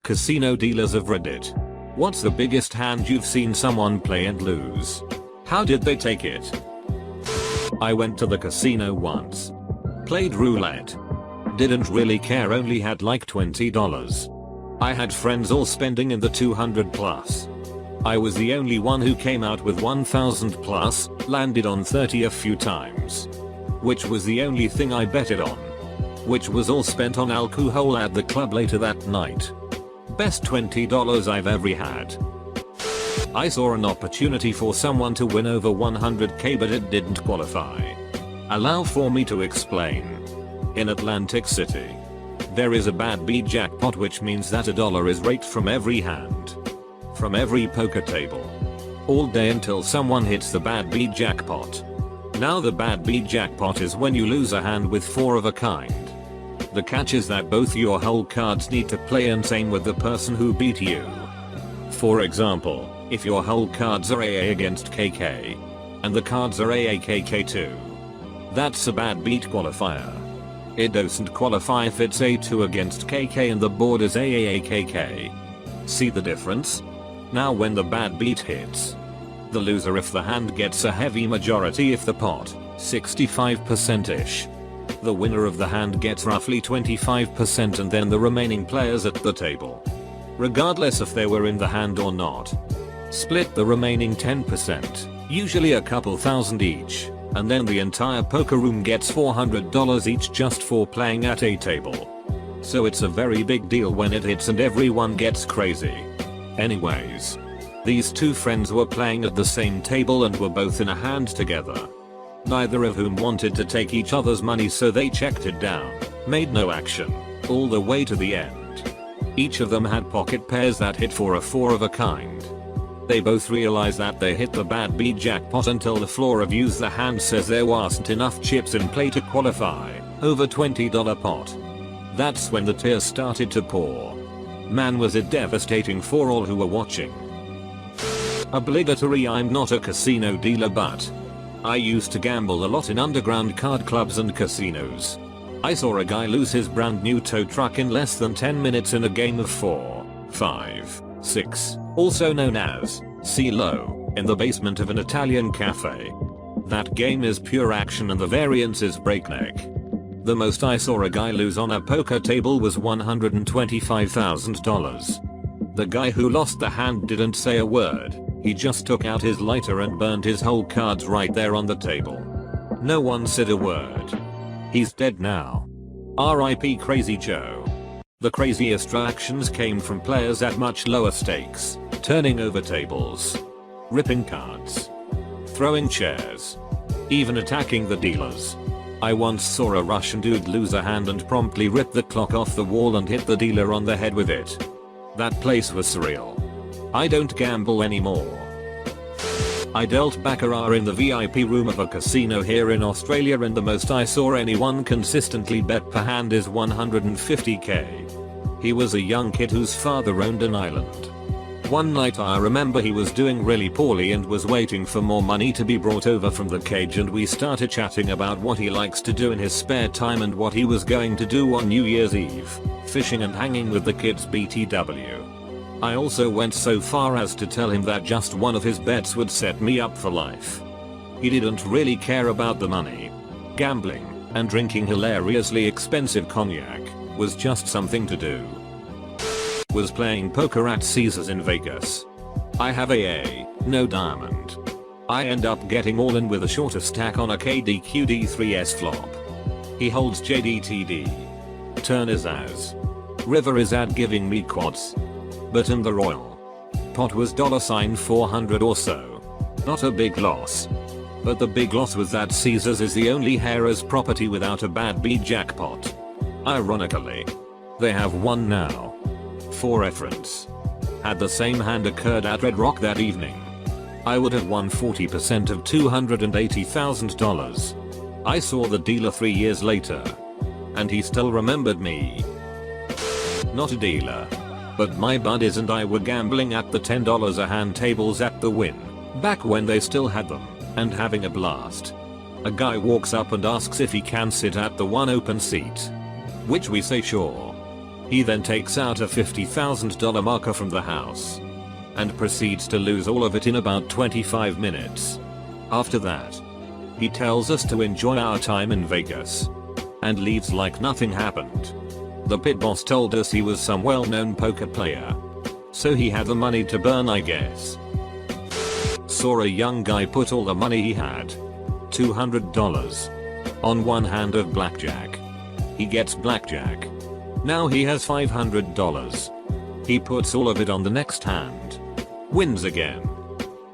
Casino dealers of Reddit. What's the biggest hand you've seen someone play and lose? How did they take it? I went to the casino once. Played roulette. Didn't really care, only had like $20. I had friends all spending in the 200 plus. I was the only one who came out with 1000 plus, landed on 30 a few times. Which was the only thing I betted on. Which was all spent on alcohol at the club later that night. Best $20 I've ever had. I saw an opportunity for someone to win over 100k but it didn't qualify. Allow for me to explain. In Atlantic City, there is a bad beat jackpot, which means that $1 is raked from every hand. From every poker table. All day until someone hits the bad beat jackpot. Now the bad beat jackpot is when you lose a hand with 4 of a kind. The catch is that both your whole cards need to play insane with the person who beat you. For example, if your whole cards are AA against KK, and the cards are AAKK too, that's a bad beat qualifier. It doesn't qualify if it's A2 against KK and the board is AAKK. See the difference? Now when the bad beat hits, the loser if the hand gets a heavy majority if the pot, 65%ish. The winner of the hand gets roughly 25% and then the remaining players at the table, regardless if they were in the hand or not, split the remaining 10%, usually a couple thousand each, and then the entire poker room gets $400 each just for playing at a table. So it's a very big deal when it hits and everyone gets crazy. Anyways, these two friends were playing at the same table and were both in a hand together. Neither of whom wanted to take each other's money, so they checked it down, made no action, all the way to the end. Each of them had pocket pairs that hit for a 4 of a kind. They both realized that they hit the bad beat jackpot until the floor reviews the hand says there wasn't enough chips in play to qualify, over $20 pot. That's when the tears started to pour. Man, was it devastating for all who were watching. Obligatory, I'm not a casino dealer, but I used to gamble a lot in underground card clubs and casinos. I saw a guy lose his brand new tow truck in less than 10 minutes in a game of 4, 5, 6, also known as CeeLo, in the basement of an Italian cafe. That game is pure action and the variance is breakneck. The most I saw a guy lose on a poker table was $125,000. The guy who lost the hand didn't say a word. He just took out his lighter and burned his whole cards right there on the table. No one said a word. He's dead now. RIP Crazy Joe. The craziest reactions came from players at much lower stakes, turning over tables, ripping cards, throwing chairs, even attacking the dealers. I once saw a Russian dude lose a hand and promptly rip the clock off the wall and hit the dealer on the head with it. That place was surreal. I don't gamble anymore. I dealt baccarat in the VIP room of a casino here in Australia and the most I saw anyone consistently bet per hand is 150k. He was a young kid whose father owned an island. One night I remember he was doing really poorly and was waiting for more money to be brought over from the cage, and we started chatting about what he likes to do in his spare time and what he was going to do on New Year's Eve, fishing and hanging with the kids BTW. I also went so far as to tell him that just one of his bets would set me up for life. He didn't really care about the money. Gambling and drinking hilariously expensive cognac was just something to do. Was playing poker at Caesars in Vegas. I have AA, no diamond. I end up getting all in with a shorter stack on a KDQD3S flop. He holds JDTD. Turn is as. River is at giving me quads. But in the royal pot was $400 or so. Not a big loss. But the big loss was that Caesars is the only Harrah's property without a bad beat jackpot. Ironically, they have one now. For reference, had the same hand occurred at Red Rock that evening, I would have won 40% of $280,000. I saw the dealer 3 years later, and he still remembered me. Not a dealer, but my buddies and I were gambling at the $10 a hand tables at the Wynn, back when they still had them, and having a blast. A guy walks up and asks if he can sit at the one open seat. Which we say sure. He then takes out a $50,000 marker from the house and proceeds to lose all of it in about 25 minutes. After that, he tells us to enjoy our time in Vegas and leaves like nothing happened. The pit boss told us he was some well-known poker player, so he had the money to burn, I guess. Saw a young guy put all the money he had, $200, on one hand of blackjack. He gets blackjack. Now he has $500. He puts all of it on the next hand. Wins again.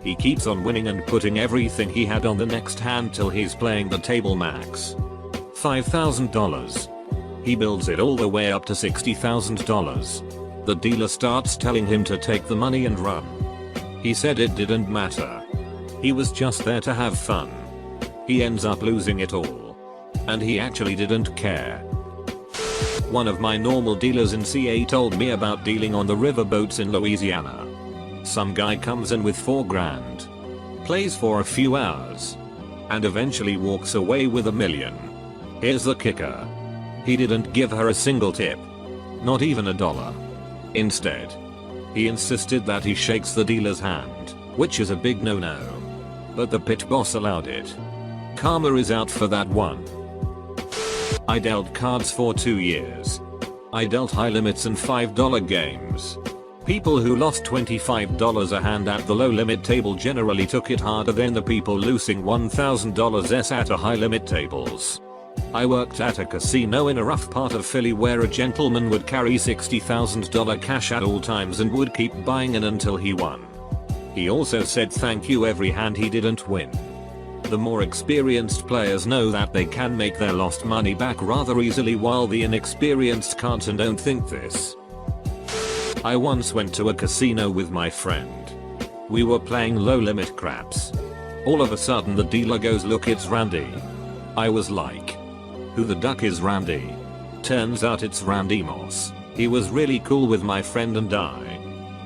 He keeps on winning and putting everything he had on the next hand till he's playing the table max. $5,000. He builds it all the way up to $60,000. The dealer starts telling him to take the money and run. He said it didn't matter. He was just there to have fun. He ends up losing it all. And he actually didn't care. One of my normal dealers in CA told me about dealing on the riverboats in Louisiana. Some guy comes in with $4 grand, plays for a few hours, and eventually walks away with $1 million. Here's the kicker. He didn't give her a single tip. Not even $1. Instead, he insisted that he shakes the dealer's hand, which is a big no-no. But the pit boss allowed it. Karma is out for that one. I dealt cards for 2 years. I dealt high limits and $5 games. People who lost $25 a hand at the low limit table generally took it harder than the people losing $1,000 at a high limit tables. I worked at a casino in a rough part of Philly where a gentleman would carry $60,000 cash at all times and would keep buying in until he won. He also said thank you every hand he didn't win. The more experienced players know that they can make their lost money back rather easily, while the inexperienced can't and don't think this. I once went to a casino with my friend. We were playing low limit craps. All of a sudden the dealer goes, "Look, it's Randy." I was like, "Who the duck is Randy?" Turns out it's Randy Moss. He was really cool with my friend and I.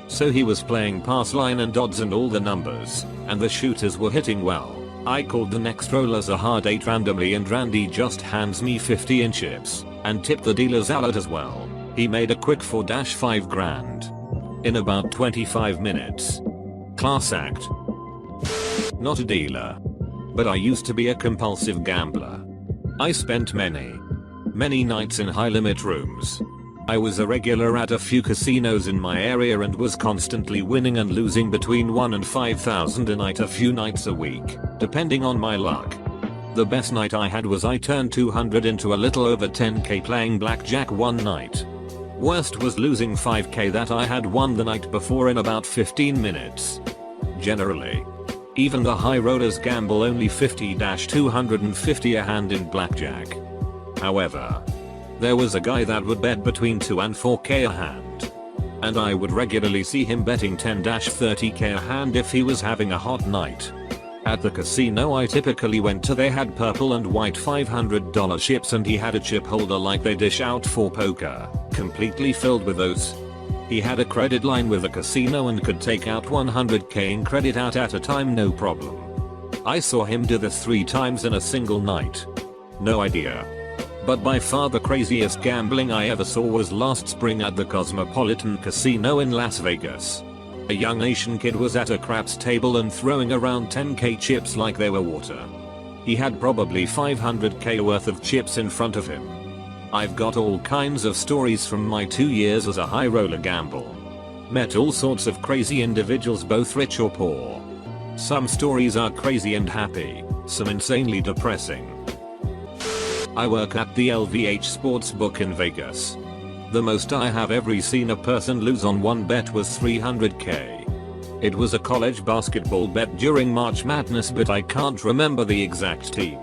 So he was playing pass line and odds and all the numbers, and the shooters were hitting well. I called the next roll as a hard 8 randomly and Randy just hands me 50 in chips and tipped the dealer's outlet as well. He made a quick 4-5 grand in about 25 minutes. Class act. Not a dealer, but I used to be a compulsive gambler. I spent many nights in high limit rooms. I was a regular at a few casinos in my area and was constantly winning and losing between $1,000 and $5,000 a night, a few nights a week, depending on my luck. The best night I had was I turned 200 into a little over 10k playing blackjack one night. Worst was losing 5k that I had won the night before in about 15 minutes. Generally, even the high rollers gamble only 50-250 a hand in blackjack. However, there was a guy that would bet between 2 and 4k a hand. And I would regularly see him betting 10-30k a hand if he was having a hot night. At the casino I typically went to, they had purple and white $500 chips and he had a chip holder like they dish out for poker, completely filled with those. He had a credit line with the casino and could take out 100k in credit out at a time, no problem. I saw him do this 3 times in a single night. No idea. But by far the craziest gambling I ever saw was last spring at the Cosmopolitan Casino in Las Vegas. A young Asian kid was at a craps table and throwing around 10k chips like they were water. He had probably 500k worth of chips in front of him. I've got all kinds of stories from my 2 years as a high roller gamble. Met all sorts of crazy individuals, both rich or poor. Some stories are crazy and happy, some insanely depressing. I work at the LVH Sportsbook in Vegas. The most I have ever seen a person lose on one bet was 300k. It was a college basketball bet during March Madness, but I can't remember the exact team.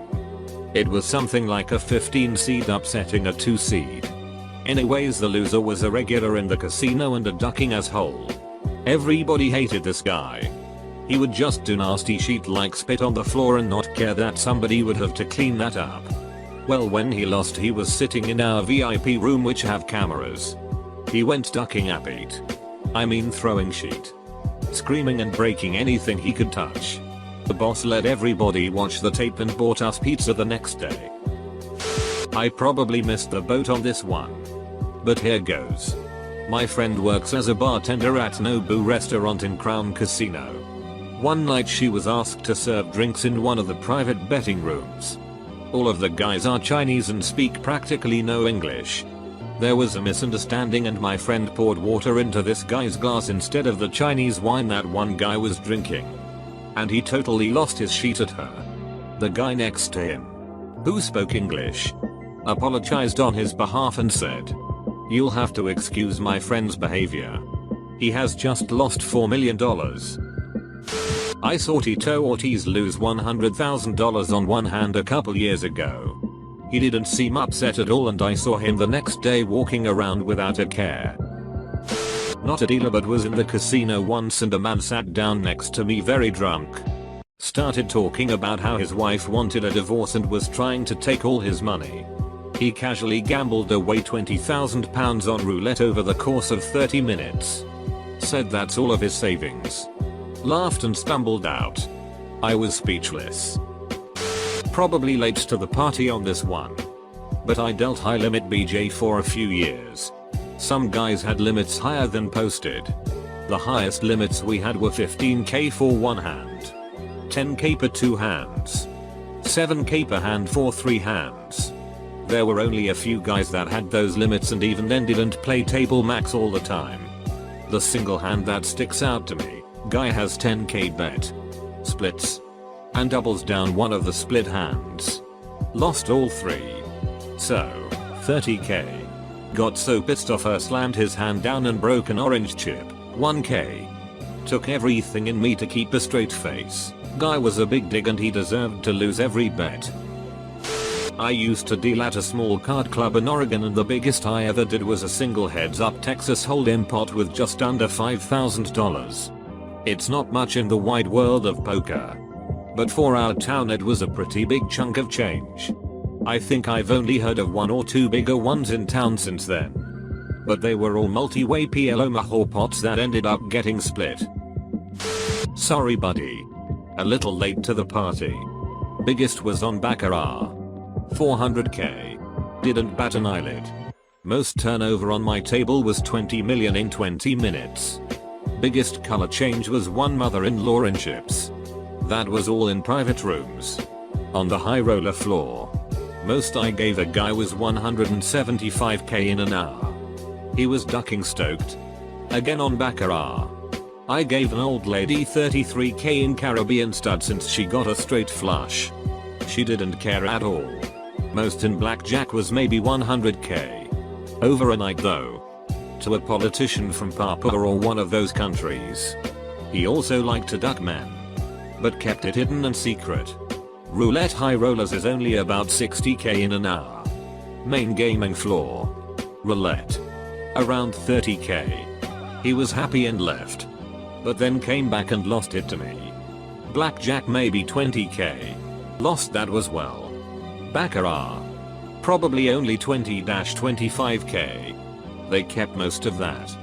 It was something like a 15 seed upsetting a 2 seed. Anyways, the loser was a regular in the casino and a ducking asshole. Everybody hated this guy. He would just do nasty shit like spit on the floor and not care that somebody would have to clean that up. Well, when he lost, he was sitting in our VIP room which have cameras. He went ducking a beat. I mean throwing shit, screaming and breaking anything he could touch. The boss let everybody watch the tape and bought us pizza the next day. I probably missed the boat on this one. But here goes. My friend works as a bartender at Nobu restaurant in Crown Casino. One night she was asked to serve drinks in one of the private betting rooms. All of the guys are Chinese and speak practically no English. There was a misunderstanding and my friend poured water into this guy's glass instead of the Chinese wine that one guy was drinking. And he totally lost his shit at her. The guy next to him, who spoke English, apologized on his behalf and said, "You'll have to excuse my friend's behavior. He has just lost $4 million. I saw Tito Ortiz lose $100,000 on one hand a couple years ago. He didn't seem upset at all and I saw him the next day walking around without a care. Not a dealer but was in the casino once and a man sat down next to me very drunk. Started talking about how his wife wanted a divorce and was trying to take all his money. He casually gambled away £20,000 on roulette over the course of 30 minutes. Said that's all of his savings. Laughed and stumbled out. I was speechless. Probably late to the party on this one. But I dealt high limit BJ for a few years. Some guys had limits higher than posted. The highest limits we had were 15k for one hand, 10k per two hands, 7k per hand for three hands. There were only a few guys that had those limits and even then didn't play table max all the time. The single hand that sticks out to me, guy has 10k bet, splits, and doubles down one of the split hands. Lost all three. So, 30k. Got so pissed off her slammed his hand down and broke an orange chip, 1k. Took everything in me to keep a straight face. Guy was a big dig and he deserved to lose every bet. I used to deal at a small card club in Oregon and the biggest I ever did was a single heads up Texas Hold'em pot with just under $5,000. It's not much in the wide world of poker. But for our town it was a pretty big chunk of change. I think I've only heard of one or two bigger ones in town since then. But they were all multi-way PLO Mahor pots that ended up getting split. Sorry buddy. A little late to the party. Biggest was on Baccarat. 400k. Didn't bat an eyelid. Most turnover on my table was 20 million in 20 minutes. Biggest color change was one mother-in-law in chips. That was all in private rooms. On the high roller floor. Most I gave a guy was 175k in an hour. He was ducking stoked. Again on Baccarat. I gave an old lady 33k in Caribbean stud since she got a straight flush. She didn't care at all. Most in blackjack was maybe 100k. Over a night though. To a politician from Papua or one of those countries. He also liked to duck men. But kept it hidden and secret. Roulette high rollers is only about 60k in an hour. Main gaming floor. Roulette. Around 30k. He was happy and left. But then came back and lost it to me. Blackjack maybe 20k. Lost that as well. Baccarat. Probably only 20-25k. They kept most of that.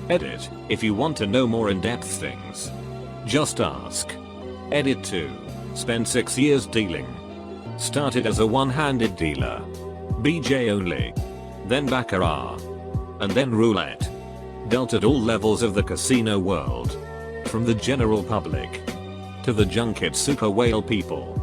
Edit, if you want to know more in-depth things. Just ask. Edit 2. Spent 6 years dealing. Started as a one-handed dealer. BJ only. Then Baccarat. And then roulette. Dealt at all levels of the casino world. From the general public. To the junket super whale people.